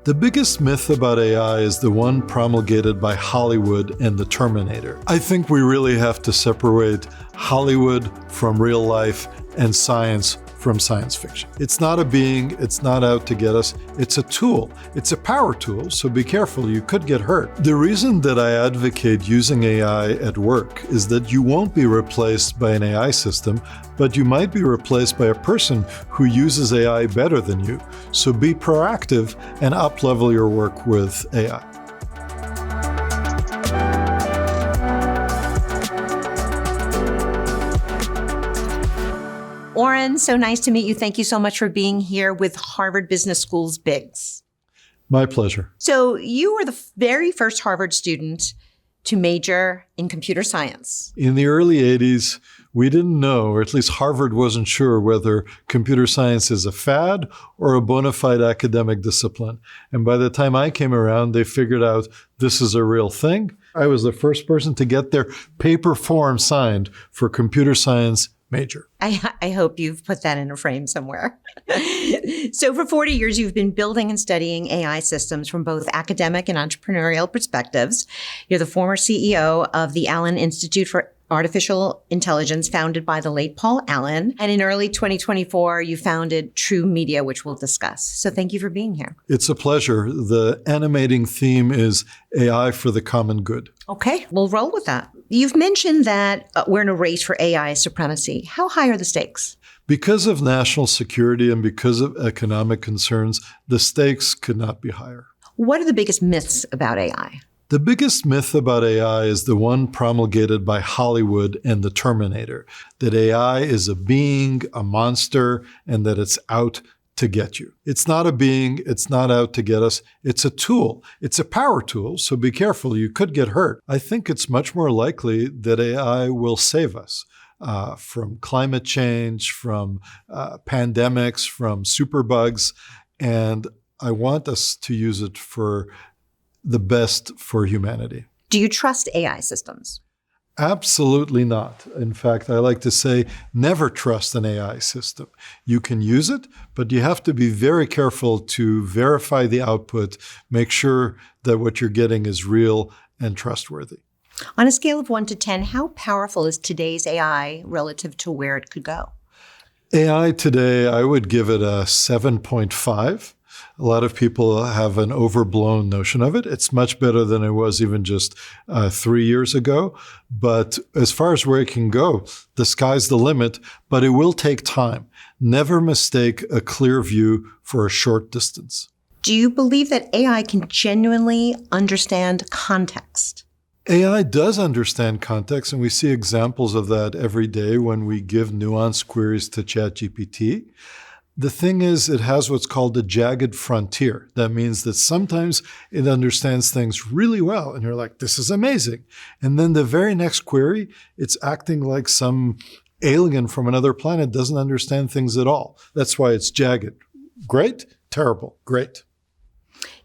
The biggest myth about AI is the one promulgated by Hollywood and the Terminator. I think we really have to separate Hollywood from real life and science from science fiction. It's not a being, it's not out to get us, it's a tool. It's a power tool, so be careful, you could get hurt. The reason that I advocate using AI at work is that you won't be replaced by an AI system, but you might be replaced by a person who uses AI better than you. So be proactive and up-level your work with AI. Oren, so nice to meet you. Thank you so much for being here with Harvard Business School's Biggs. My pleasure. So you were the very first Harvard student to major in computer science. In the early 80s, we didn't know, or at least Harvard wasn't sure, whether computer science is a fad or a bona fide academic discipline. And by the time I came around, they figured out this is a real thing. I was the first person to get their paper form signed for computer science major. I hope you've put that in a frame somewhere. So for 40 years, you've been building and studying AI systems from both academic and entrepreneurial perspectives. You're the former CEO of the Allen Institute for Artificial Intelligence, founded by the late Paul Allen. And in early 2024, you founded True Media, which we'll discuss. So thank you for being here. It's a pleasure. The animating theme is AI for the common good. Okay, we'll roll with that. You've mentioned that we're in a race for AI supremacy. How high are the stakes? Because of national security and because of economic concerns, the stakes could not be higher. What are the biggest myths about AI? The biggest myth about AI is the one promulgated by Hollywood and the Terminator, that AI is a being, a monster, and that it's out to get you. It's not a being, it's not out to get us, it's a tool. It's a power tool, so be careful, you could get hurt. I think it's much more likely that AI will save us from climate change, from pandemics, from superbugs, and I want us to use it for the best for humanity. Do you trust AI systems? Absolutely not. In fact, I like to say, never trust an AI system. You can use it, but you have to be very careful to verify the output, make sure that what you're getting is real and trustworthy. On a scale of 1 to 10, how powerful is today's AI relative to where it could go? AI today, I would give it a 7.5. A lot of people have an overblown notion of it. It's much better than it was even just 3 years ago. But as far as where it can go, the sky's the limit, but it will take time. Never mistake a clear view for a short distance. Do you believe that AI can genuinely understand context? AI does understand context, and we see examples of that every day when we give nuanced queries to ChatGPT. The thing is, it has what's called a jagged frontier. That means that sometimes it understands things really well, and you're like, this is amazing. And then the very next query, it's acting like some alien from another planet doesn't understand things at all. That's why it's jagged. Great, terrible, great.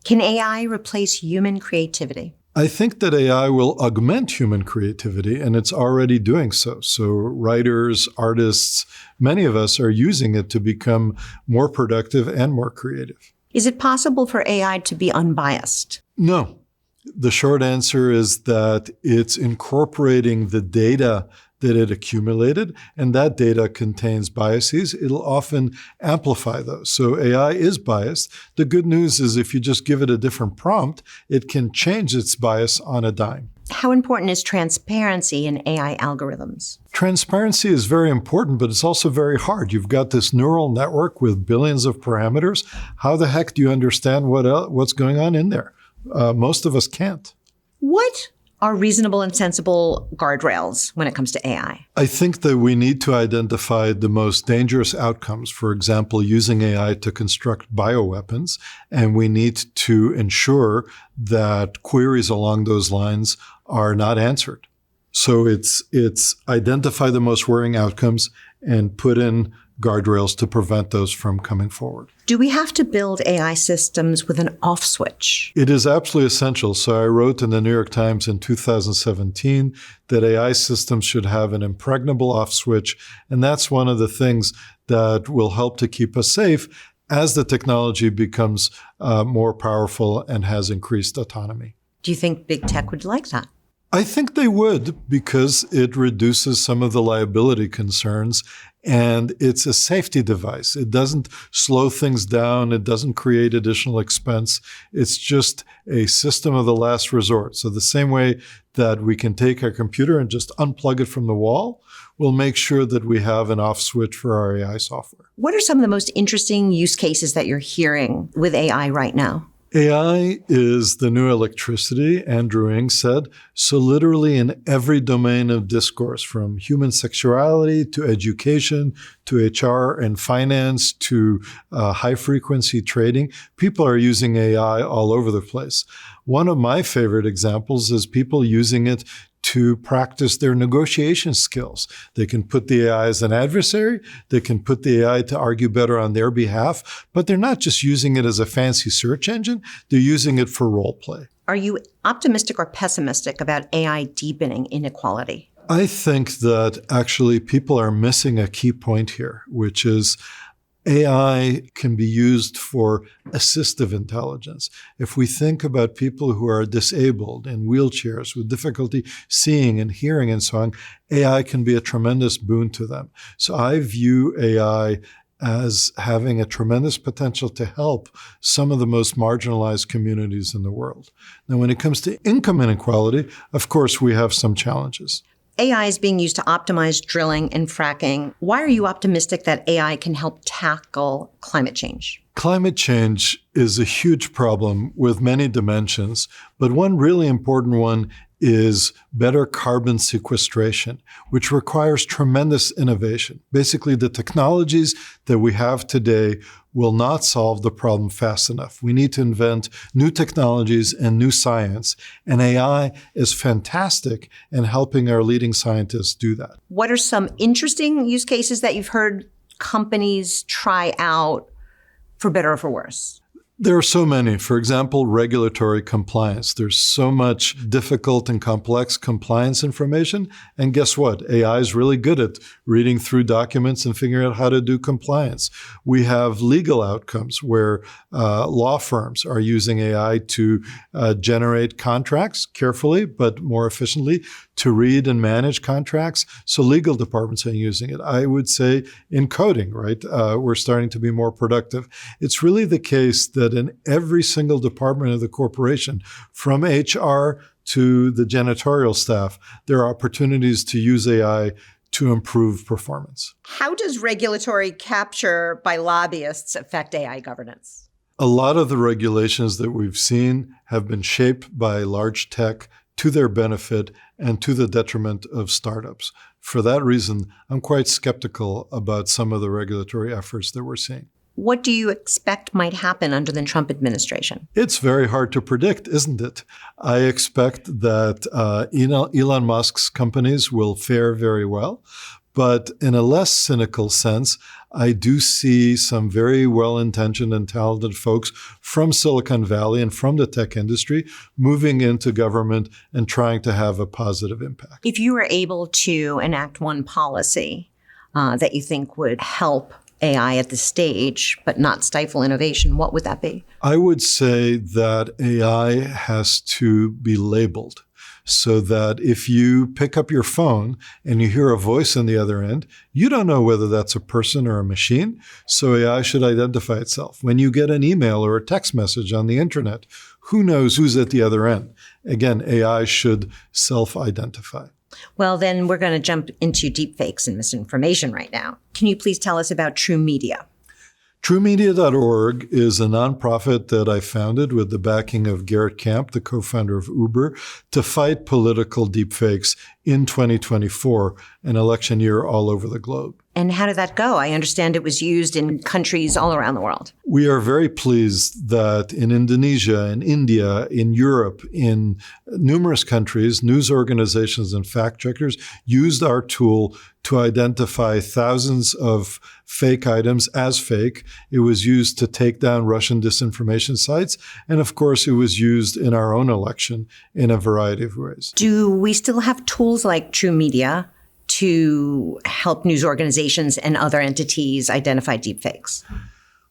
Can AI replace human creativity? I think that AI will augment human creativity, and it's already doing so. So writers, artists, many of us are using it to become more productive and more creative. Is it possible for AI to be unbiased? No. The short answer is that it's incorporating the data that it accumulated, and that data contains biases. It'll often amplify those. So AI is biased. The good news is if you just give it a different prompt, it can change its bias on a dime. How important is transparency in AI algorithms? Transparency is very important, but it's also very hard. You've got this neural network with billions of parameters. How the heck do you understand what's going on in there? Most of us can't. What are reasonable and sensible guardrails when it comes to AI? I think that we need to identify the most dangerous outcomes, for example, using AI to construct bioweapons, and we need to ensure that queries along those lines are not answered. So it's identify the most worrying outcomes and put in guardrails to prevent those from coming forward. Do we have to build AI systems with an off switch? It is absolutely essential. So I wrote in the New York Times in 2017 that AI systems should have an impregnable off switch. And that's one of the things that will help to keep us safe as the technology becomes more powerful and has increased autonomy. Do you think big tech would like that? I think they would, because it reduces some of the liability concerns, and it's a safety device. It doesn't slow things down. It doesn't create additional expense. It's just a system of the last resort. So the same way that we can take our computer and just unplug it from the wall, we'll make sure that we have an off switch for our AI software. What are some of the most interesting use cases that you're hearing with AI right now? AI is the new electricity, Andrew Ng said. So literally in every domain of discourse, from human sexuality to education to HR and finance to high-frequency trading, people are using AI all over the place. One of my favorite examples is people using it to practice their negotiation skills. They can put the AI as an adversary. They can put the AI to argue better on their behalf, but they're not just using it as a fancy search engine. They're using it for role play. Are you optimistic or pessimistic about AI deepening inequality? I think that actually people are missing a key point here, which is AI can be used for assistive intelligence. If we think about people who are disabled in wheelchairs with difficulty seeing and hearing and so on, AI can be a tremendous boon to them. So I view AI as having a tremendous potential to help some of the most marginalized communities in the world. Now, when it comes to income inequality, of course, we have some challenges. AI is being used to optimize drilling and fracking. Why are you optimistic that AI can help tackle climate change? Climate change is a huge problem with many dimensions, but one really important one is better carbon sequestration, which requires tremendous innovation. Basically, the technologies that we have today will not solve the problem fast enough. We need to invent new technologies and new science, and AI is fantastic in helping our leading scientists do that. What are some interesting use cases that you've heard companies try out, for better or for worse? There are so many. For example, regulatory compliance. There's so much difficult and complex compliance information. And guess what? AI is really good at reading through documents and figuring out how to do compliance. We have legal outcomes where law firms are using AI to generate contracts carefully, but more efficiently, to read and manage contracts. So legal departments are using it. I would say in coding, right? We're starting to be more productive. It's really the case that in every single department of the corporation, from HR to the janitorial staff, there are opportunities to use AI to improve performance. How does regulatory capture by lobbyists affect AI governance? A lot of the regulations that we've seen have been shaped by large tech to their benefit and to the detriment of startups. For that reason, I'm quite skeptical about some of the regulatory efforts that we're seeing. What do you expect might happen under the Trump administration? It's very hard to predict, isn't it? I expect that Elon Musk's companies will fare very well. But in a less cynical sense, I do see some very well-intentioned and talented folks from Silicon Valley and from the tech industry moving into government and trying to have a positive impact. If you were able to enact one policy that you think would help AI at this stage, but not stifle innovation, what would that be? I would say that AI has to be labeled, so that if you pick up your phone and you hear a voice on the other end, you don't know whether that's a person or a machine, so AI should identify itself. When you get an email or a text message on the internet, who knows who's at the other end? Again, AI should self-identify. Well, then we're going to jump into deepfakes and misinformation right now. Can you please tell us about True Media? TrueMedia.org is a nonprofit that I founded with the backing of Garrett Camp, the co-founder of Uber, to fight political deepfakes in 2024, an election year all over the globe. And how did that go? I understand it was used in countries all around the world. We are very pleased that in Indonesia, in India, in Europe, in numerous countries, news organizations and fact checkers used our tool to identify thousands of fake items as fake. It was used to take down Russian disinformation sites. And of course, it was used in our own election in a variety of ways. Do we still have tools like True Media to help news organizations and other entities identify deepfakes?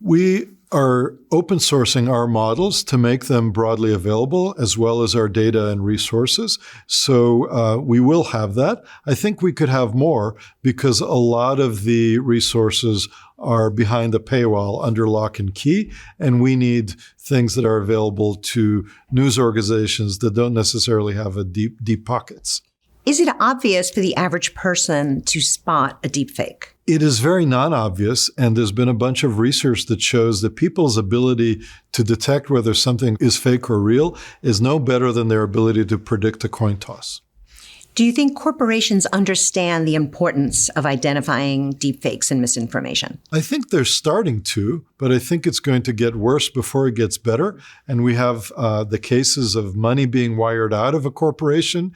We are open sourcing our models to make them broadly available, as well as our data and resources. So we will have that. I think we could have more because a lot of the resources are behind the paywall under lock and key, and we need things that are available to news organizations that don't necessarily have a deep pockets. Is it obvious for the average person to spot a deepfake? It is very non-obvious, and there's been a bunch of research that shows that people's ability to detect whether something is fake or real is no better than their ability to predict a coin toss. Do you think corporations understand the importance of identifying deepfakes and misinformation? I think they're starting to, but I think it's going to get worse before it gets better. And we have the cases of money being wired out of a corporation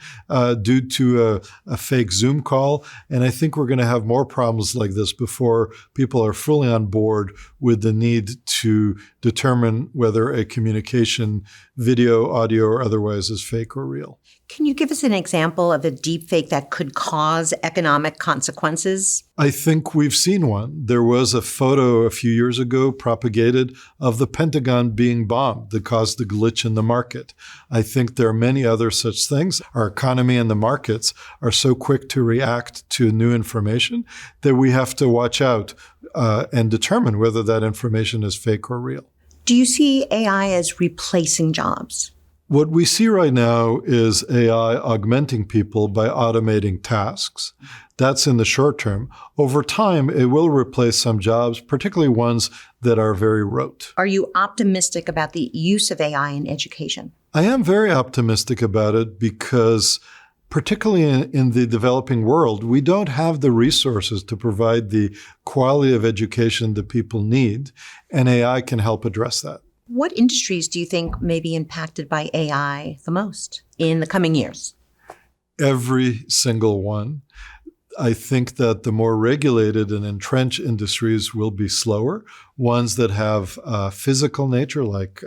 due to a fake Zoom call. And I think we're going to have more problems like this before people are fully on board with the need to determine whether a communication, video, audio, or otherwise is fake or real. Can you give us an example of a deepfake that could cause economic consequences? I think we've seen one. There was a photo a few years ago propagated of the Pentagon being bombed that caused the glitch in the market. I think there are many other such things. Our economy and the markets are so quick to react to new information that we have to watch out and determine whether that information is fake or real. Do you see AI as replacing jobs? What we see right now is AI augmenting people by automating tasks. That's in the short term. Over time, it will replace some jobs, particularly ones that are very rote. Are you optimistic about the use of AI in education? I am very optimistic about it because particularly in the developing world, we don't have the resources to provide the quality of education that people need, and AI can help address that. What industries do you think may be impacted by AI the most in the coming years? Every single one. I think that the more regulated and entrenched industries will be slower. Ones that have physical nature, like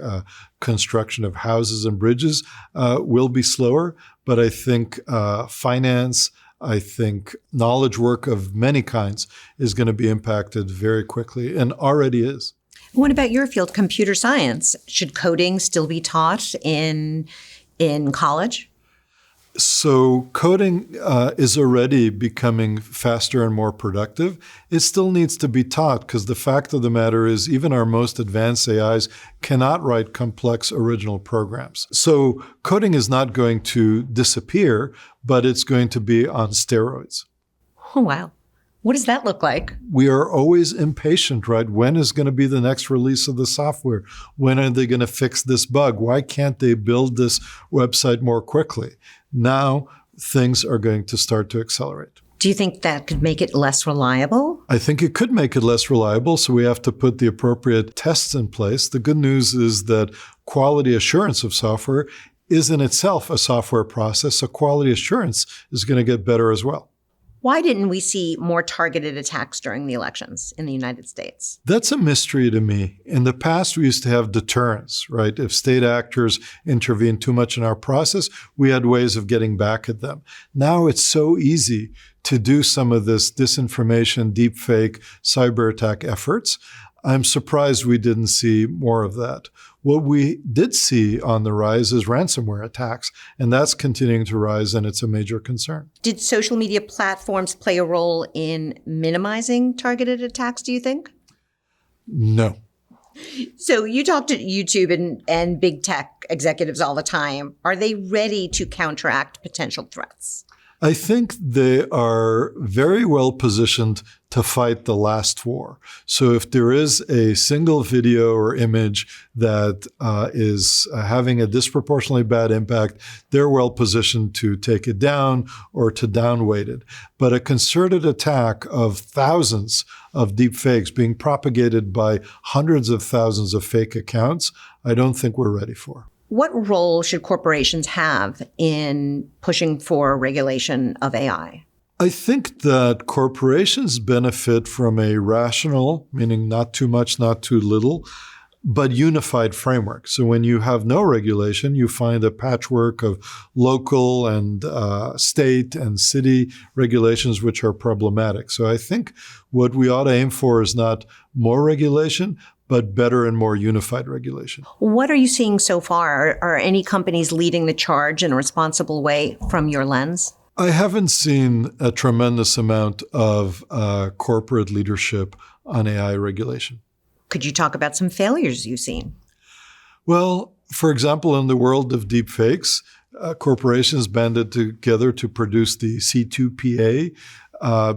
construction of houses and bridges, will be slower. But I think finance, I think knowledge work of many kinds is going to be impacted very quickly and already is. What about your field, computer science? Should coding still be taught in college? So coding is already becoming faster and more productive. It still needs to be taught because the fact of the matter is even our most advanced AIs cannot write complex original programs. So coding is not going to disappear, but it's going to be on steroids. Oh, wow. What does that look like? We are always impatient, right? When is going to be the next release of the software? When are they going to fix this bug? Why can't they build this website more quickly? Now things are going to start to accelerate. Do you think that could make it less reliable? I think it could make it less reliable, so we have to put the appropriate tests in place. The good news is that quality assurance of software is in itself a software process, so quality assurance is going to get better as well. Why didn't we see more targeted attacks during the elections in the United States? That's a mystery to me. In the past, we used to have deterrence, right? If state actors intervened too much in our process, we had ways of getting back at them. Now it's so easy to do some of this disinformation, deepfake, cyber attack efforts. I'm surprised we didn't see more of that. What we did see on the rise is ransomware attacks, and that's continuing to rise, and it's a major concern. Did social media platforms play a role in minimizing targeted attacks, do you think? No. So you talk to YouTube and big tech executives all the time. Are they ready to counteract potential threats? I think they are very well positioned to fight the last war. So if there is a single video or image that is having a disproportionately bad impact, they're well positioned to take it down or to downweight it. But a concerted attack of thousands of deep fakes being propagated by hundreds of thousands of fake accounts, I don't think we're ready for. What role should corporations have in pushing for regulation of AI? I think that corporations benefit from a rational, meaning not too much, not too little, but unified framework. So when you have no regulation, you find a patchwork of local and state and city regulations which are problematic. So I think what we ought to aim for is not more regulation, but better and more unified regulation. What are you seeing so far? Are any companies leading the charge in a responsible way from your lens? I haven't seen a tremendous amount of corporate leadership on AI regulation. Could you talk about some failures you've seen? Well, for example, in the world of deepfakes, corporations banded together to produce the C2PA,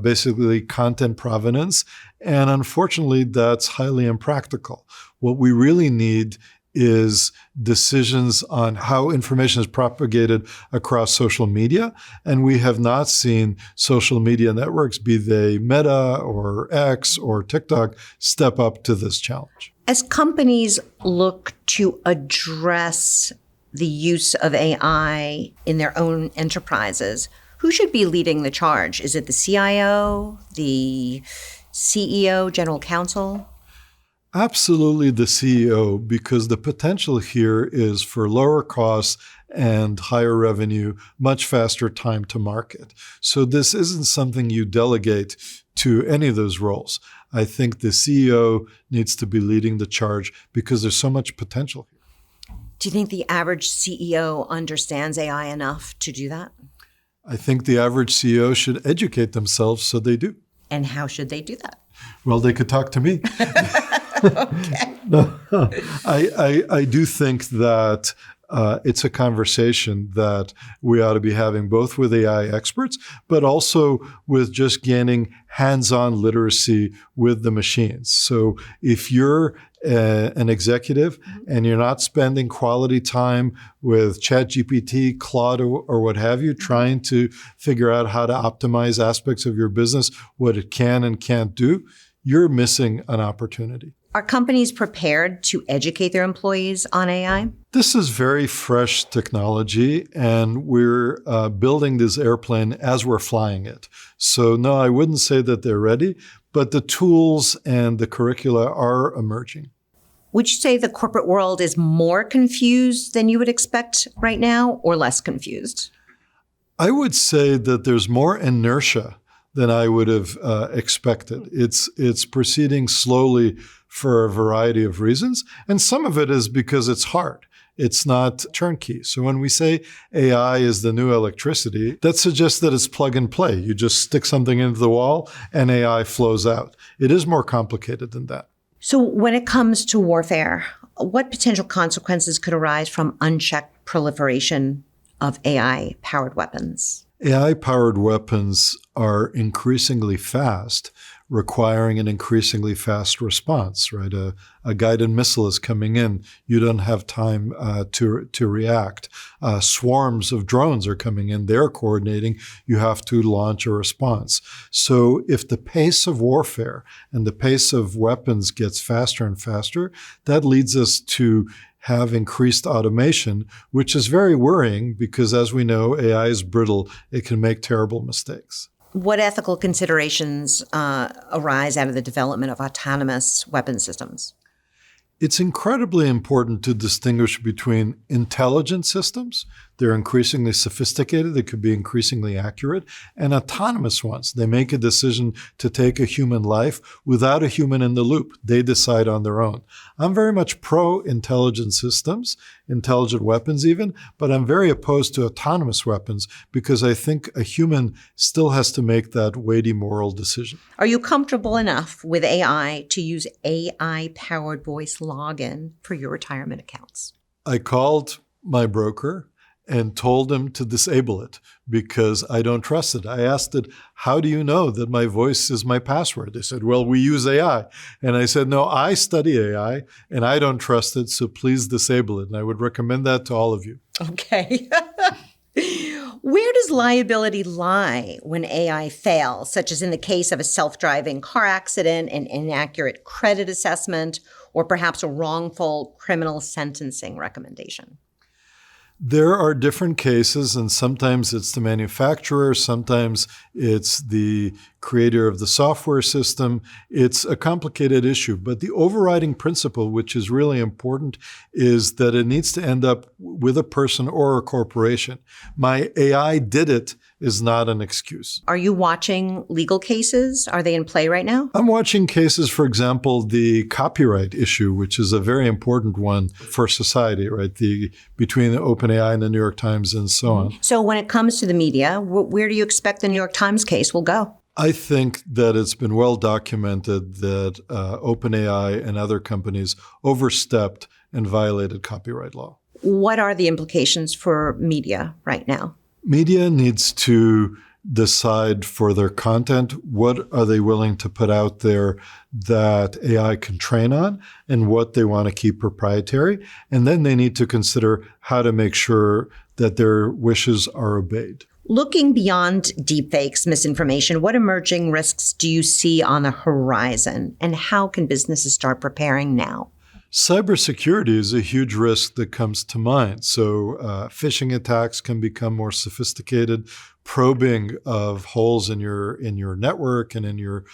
basically content provenance. And unfortunately, that's highly impractical. What we really need is decisions on how information is propagated across social media. And we have not seen social media networks, be they Meta or X or TikTok, step up to this challenge. As companies look to address the use of AI in their own enterprises, who should be leading the charge? Is it the CIO, the CEO, general counsel? Absolutely the CEO, because the potential here is for lower costs and higher revenue, much faster time to market. So this isn't something you delegate to any of those roles. I think the CEO needs to be leading the charge because there's so much potential here. Do you think the average CEO understands AI enough to do that? I think the average CEO should educate themselves so they do. And how should they do that? Well, they could talk to me. Okay. No, I do think that it's a conversation that we ought to be having both with AI experts, but also with just gaining hands-on literacy with the machines. So if you're an executive and you're not spending quality time with ChatGPT, Claude, or what have you, trying to figure out how to optimize aspects of your business, what it can and can't do, you're missing an opportunity. Are companies prepared to educate their employees on AI? This is very fresh technology, and we're building this airplane as we're flying it. So no, I wouldn't say that they're ready, but the tools and the curricula are emerging. Would you say the corporate world is more confused than you would expect right now, or less confused? I would say that there's more inertia than I would have expected. It's proceeding slowly for a variety of reasons, and some of it is because it's hard. It's not turnkey. So when we say AI is the new electricity, that suggests that it's plug and play. You just stick something into the wall and AI flows out. It is more complicated than that. So when it comes to warfare, what potential consequences could arise from unchecked proliferation of AI-powered weapons? AI-powered weapons are increasingly fast, requiring an increasingly fast response, right? A guided missile is coming in. You don't have time to react. Swarms of drones are coming in. They're coordinating. You have to launch a response. So if the pace of warfare and the pace of weapons gets faster and faster, that leads us to have increased automation, which is very worrying because, as we know, AI is brittle. It can make terrible mistakes. What ethical considerations arise out of the development of autonomous weapon systems? It's incredibly important to distinguish between intelligent systems. They're increasingly sophisticated. They could be increasingly accurate. And autonomous ones. They make a decision to take a human life without a human in the loop. They decide on their own. I'm very much pro-intelligent systems, intelligent weapons even, but I'm very opposed to autonomous weapons because I think a human still has to make that weighty moral decision. Are you comfortable enough with AI to use AI-powered voice login for your retirement accounts? I called my broker and told him to disable it because I don't trust it. I asked it, how do you know that my voice is my password? They said, well, we use AI. And I said, no, I study AI and I don't trust it, so please disable it. And I would recommend that to all of you. Okay. Where does liability lie when AI fails, such as in the case of a self-driving car accident, an inaccurate credit assessment, or perhaps a wrongful criminal sentencing recommendation? There are different cases, and sometimes it's the manufacturer, sometimes it's the creator of the software system. It's a complicated issue, but the overriding principle, which is really important, is that it needs to end up with a person or a corporation. My AI did it is not an excuse. Are you watching legal cases? Are they in play right now? I'm watching cases, for example, the copyright issue, which is a very important one for society, right? Between the OpenAI and the New York Times and so on. So when it comes to the media, where do you expect the New York Times case will go? I think that it's been well documented that OpenAI and other companies overstepped and violated copyright law. What are the implications for media right now? Media needs to decide for their content, what are they willing to put out there that AI can train on and what they want to keep proprietary. And then they need to consider how to make sure that their wishes are obeyed. Looking beyond deepfakes, misinformation, what emerging risks do you see on the horizon, and how can businesses start preparing now? Cybersecurity is a huge risk that comes to mind. So phishing attacks can become more sophisticated. Probing of holes in your network and in your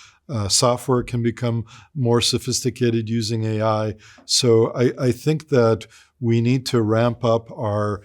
software can become more sophisticated using AI. So I think that we need to ramp up our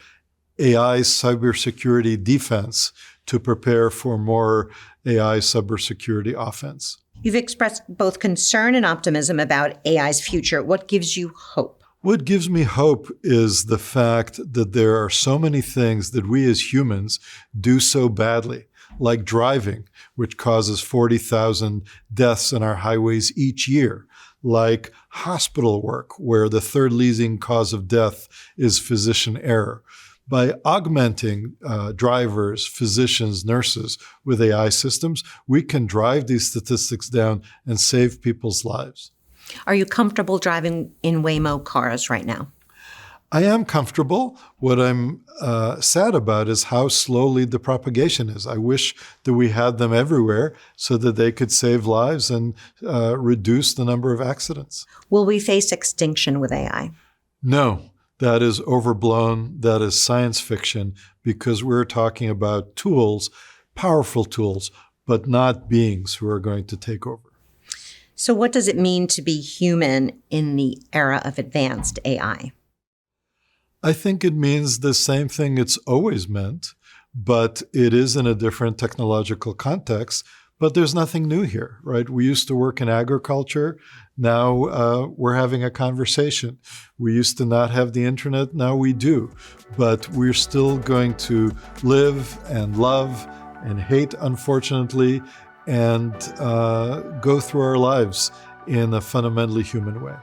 AI cybersecurity defense to prepare for more AI cybersecurity offense. You've expressed both concern and optimism about AI's future. What gives you hope? What gives me hope is the fact that there are so many things that we as humans do so badly, like driving, which causes 40,000 deaths on our highways each year, like hospital work, where the third leading cause of death is physician error. By augmenting drivers, physicians, nurses with AI systems, we can drive these statistics down and save people's lives. Are you comfortable driving in Waymo cars right now? I am comfortable. What I'm sad about is how slowly the propagation is. I wish that we had them everywhere so that they could save lives and reduce the number of accidents. Will we face extinction with AI? No. That is overblown. That is science fiction, because we're talking about tools, powerful tools, but not beings who are going to take over. So what does it mean to be human in the era of advanced AI? I think it means the same thing it's always meant, but it is in a different technological context. But there's nothing new here, right? We used to work in agriculture. Now we're having a conversation. We used to not have the internet. Now we do. But we're still going to live and love and hate, unfortunately, and go through our lives in a fundamentally human way.